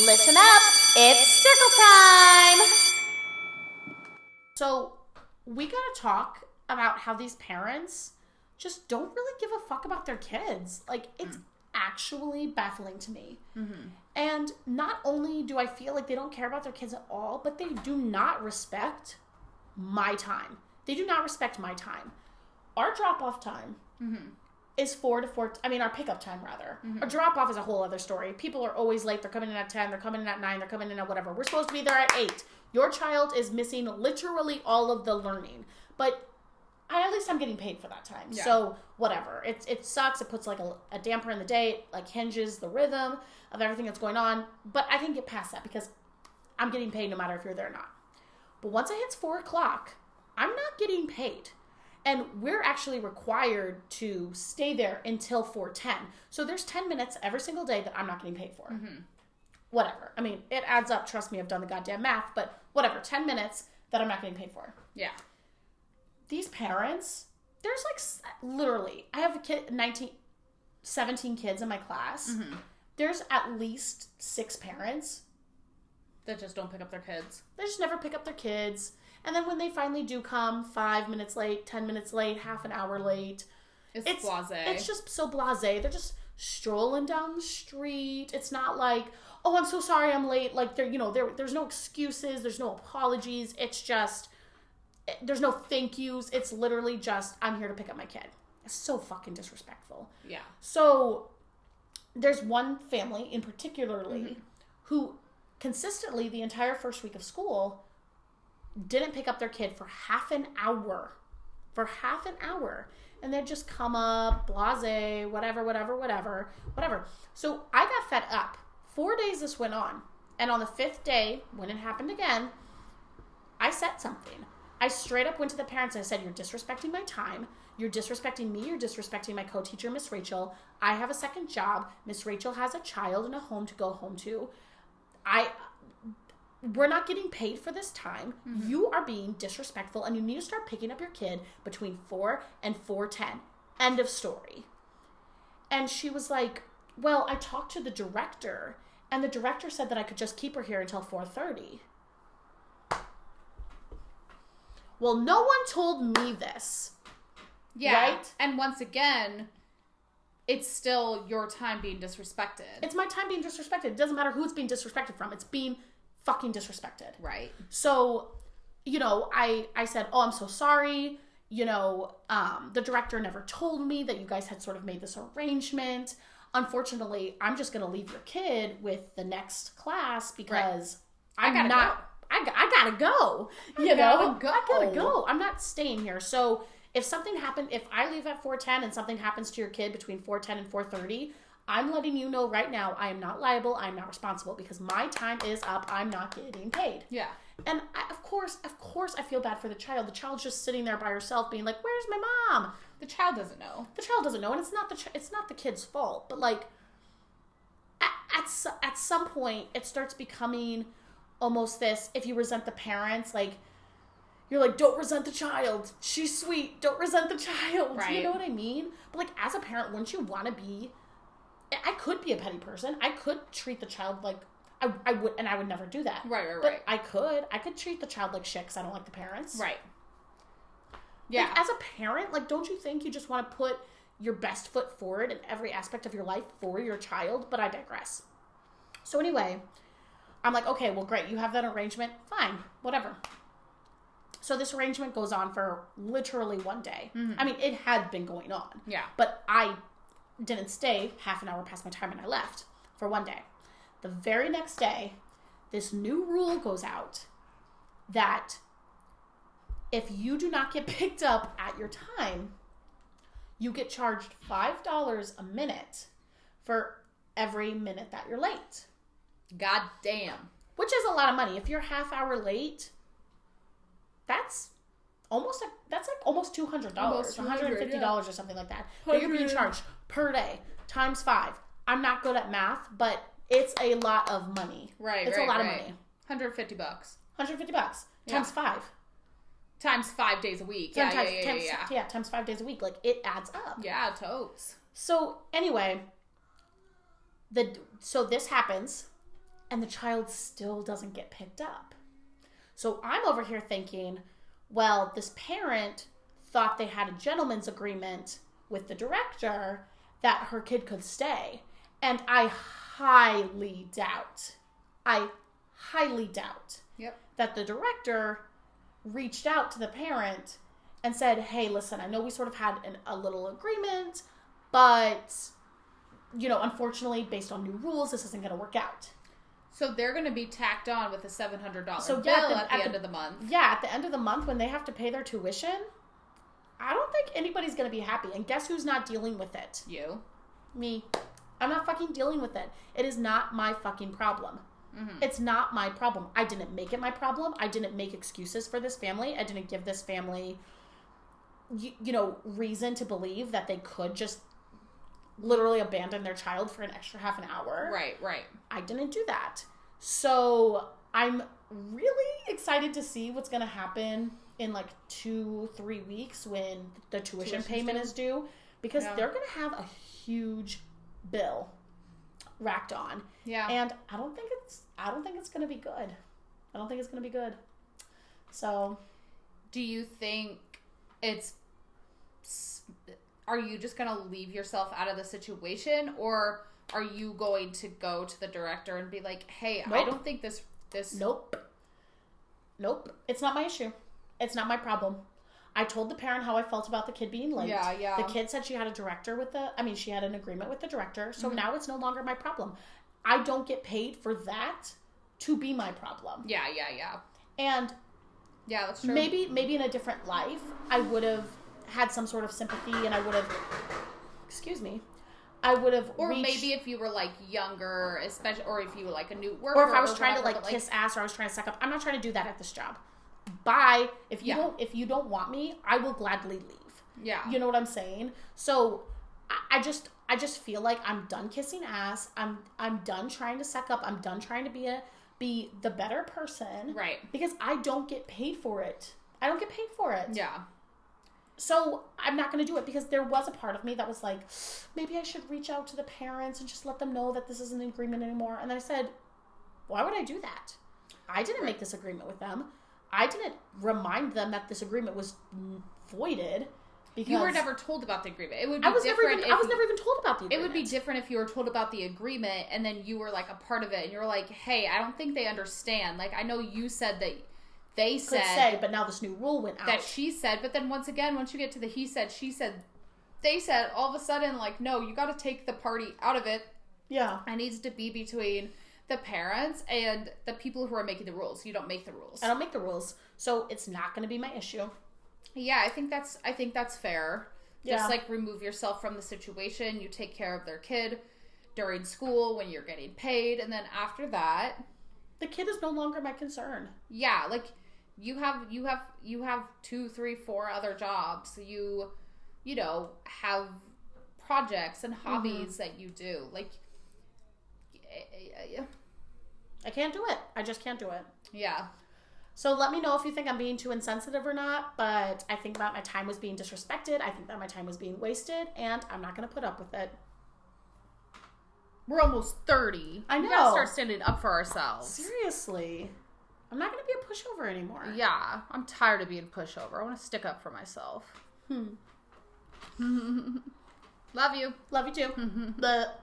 Listen up, it's circle time! So, we gotta talk about how these parents just don't really give a fuck about their kids. Like, it's actually baffling to me. Mm-hmm. And not only do I feel like they don't care about their kids at all, but they do not respect my time. They do not respect my time. Our drop-off time is 4 to 4. I mean, our pickup time, rather. Our drop-off is a whole other story. People are always late. They're coming in at 10. They're coming in at 9. They're coming in at whatever. We're supposed to be there at 8. Your child is missing literally all of the learning. But at least I'm getting paid for that time. Yeah. So, whatever. It sucks. It puts like a damper in the day. It like hinges the rhythm of everything that's going on. But I can get past that because I'm getting paid no matter if you're there or not. But once it hits 4 o'clock, I'm not getting paid. And we're actually required to stay there until 4:10. So there's 10 minutes every single day that I'm not getting paid for. Mm-hmm. Whatever. I mean, it adds up. Trust me, I've done the goddamn math. But whatever. 10 minutes that I'm not getting paid for. Yeah. These parents, there's like literally, I have 17 kids in my class. Mm-hmm. There's at least 6 parents that just don't pick up their kids. They just never pick up their kids. And then when they finally do come, 5 minutes late, 10 minutes late, half an hour late. It's blasé. It's just so blasé. They're just strolling down the street. It's not like, oh, I'm so sorry I'm late. Like, there's no excuses. There's no apologies. It's just, there's no thank yous. It's literally just, I'm here to pick up my kid. It's so fucking disrespectful. Yeah. So, there's one family in particularly who consistently the entire first week of school didn't pick up their kid for half an hour. And they'd just come up, blasé, whatever. So I got fed up. 4 days this went on. And on the 5th day, when it happened again, I said something. I straight up went to the parents and I said, you're disrespecting my time. You're disrespecting me. You're disrespecting my co-teacher, Miss Rachel. I have a second job. Miss Rachel has a child and a home to go home to. We're not getting paid for this time. Mm-hmm. You are being disrespectful and you need to start picking up your kid between 4 and 4:10. End of story. And she was like, well, I talked to the director and the director said that I could just keep her here until 4:30. Well, no one told me this. Yeah. Right? And once again, it's still your time being disrespected. It's my time being disrespected. It doesn't matter who it's being disrespected from. It's being fucking disrespected. Right. So, I said, oh, I'm so sorry. The director never told me that you guys had sort of made this arrangement. Unfortunately, I'm just going to leave your kid with the next class because I gotta go. I gotta go. I'm not staying here. So if something happened, if I leave at 4:10 and something happens to your kid between 4:10 and 4:30, I'm letting you know right now, I am not liable. I am not responsible because my time is up. I'm not getting paid. Yeah. And of course, I feel bad for the child. The child's just sitting there by herself being like, where's my mom? The child doesn't know. And it's not the kid's fault. But like, at some point, it starts becoming almost this, if you resent the parents, like, you're like, don't resent the child. She's sweet. Don't resent the child. Right. You know what I mean? But like, as a parent, wouldn't you want to be... I could be a petty person. I could treat the child like I would, and I would never do that. Right. But I could treat the child like shit because I don't like the parents. Right. Yeah. Like, as a parent, like, don't you think you just want to put your best foot forward in every aspect of your life for your child? But I digress. So anyway, I'm like, okay, well, great. You have that arrangement. Fine. Whatever. So this arrangement goes on for literally 1 day. Mm-hmm. I mean, it had been going on. Yeah. But I didn't stay half an hour past my time and I left for 1 day. The very next day, this new rule goes out that if you do not get picked up at your time, you get charged $5 a minute for every minute that you're late. God damn. Which is a lot of money. If you're half hour late, that's almost $200, Almost $150 yeah. or something like that. That you're being charged per day times 5. I'm not good at math, but it's a lot of money. Right, it's a lot of money. $150. $150 times 5. Times 5 days a week. Yeah. Times 5 days a week. Like, it adds up. Yeah, totes. So anyway, so this happens, and the child still doesn't get picked up. So I'm over here thinking, well, this parent thought they had a gentleman's agreement with the director that her kid could stay. And I highly doubt Yep. that the director reached out to the parent and said, hey, listen, I know we sort of had a little agreement, but, you know, unfortunately, based on new rules, this isn't going to work out. So they're going to be tacked on with a $700 bill yeah, at the end of the month. Yeah, at the end of the month when they have to pay their tuition, I don't think anybody's going to be happy. And guess who's not dealing with it? You. Me. I'm not fucking dealing with it. It is not my fucking problem. Mm-hmm. It's not my problem. I didn't make it my problem. I didn't make excuses for this family. I didn't give this family, you know, reason to believe that they could just literally abandon their child for an extra half an hour. Right. I didn't do that. So I'm really excited to see what's going to happen in like 2-3 weeks when the tuition payment is due, because they're going to have a huge bill racked on. Yeah. And I don't think it's going to be good. I don't think it's going to be good. So, do you think are you just going to leave yourself out of the situation, or are you going to go to the director and be like, hey, nope. I don't think this... Nope. It's not my issue. It's not my problem. I told the parent how I felt about the kid being late. Yeah. The kid said she had she had an agreement with the director, so now it's no longer my problem. I don't get paid for that to be my problem. Yeah. And yeah, that's true. Maybe in a different life, I would have had some sort of sympathy, and I would have, or reached, maybe if you were like younger, especially, or if you were like a new worker, or if I was trying whatever, to like kiss ass, or I was trying to suck up. I'm not trying to do that at this job. Bye. If you don't want me, I will gladly leave. Yeah. You know what I'm saying? So I just feel like I'm done kissing ass. I'm done trying to suck up. I'm done trying to be the better person. Right. Because I don't get paid for it. I don't get paid for it. Yeah. So I'm not going to do it, because there was a part of me that was like, maybe I should reach out to the parents and just let them know that this isn't an agreement anymore. And then I said, why would I do that? I didn't make this agreement with them. I didn't remind them that this agreement was voided. Because you were never told about the agreement. It would be I was different. I was never even told about the agreement. It would be different if you were told about the agreement and then you were like a part of it and you're like, hey, I don't think they understand. Like, I know you said that they said. Could say, but now this new rule went out. That she said, but then once again, once you get to the he said, she said, they said, all of a sudden, like, no, you got to take the party out of it. Yeah. It needs to be between the parents and the people who are making the rules. You don't make the rules. I don't make the rules. So it's not going to be my issue. Yeah, I think that's fair. Yeah. Just like remove yourself from the situation. You take care of their kid during school when you're getting paid, and then after that, the kid is no longer my concern. Yeah, like you have 2, 3, 4 other jobs. You know, have projects and hobbies that you do. Like, I can't do it. I just can't do it. Yeah. So let me know if you think I'm being too insensitive or not, but I think that my time was being disrespected. I think that my time was being wasted, and I'm not going to put up with it. We're almost 30. I know. We gotta start standing up for ourselves. Seriously. I'm not going to be a pushover anymore. Yeah. I'm tired of being pushover. I want to stick up for myself. Love Love you. you too. But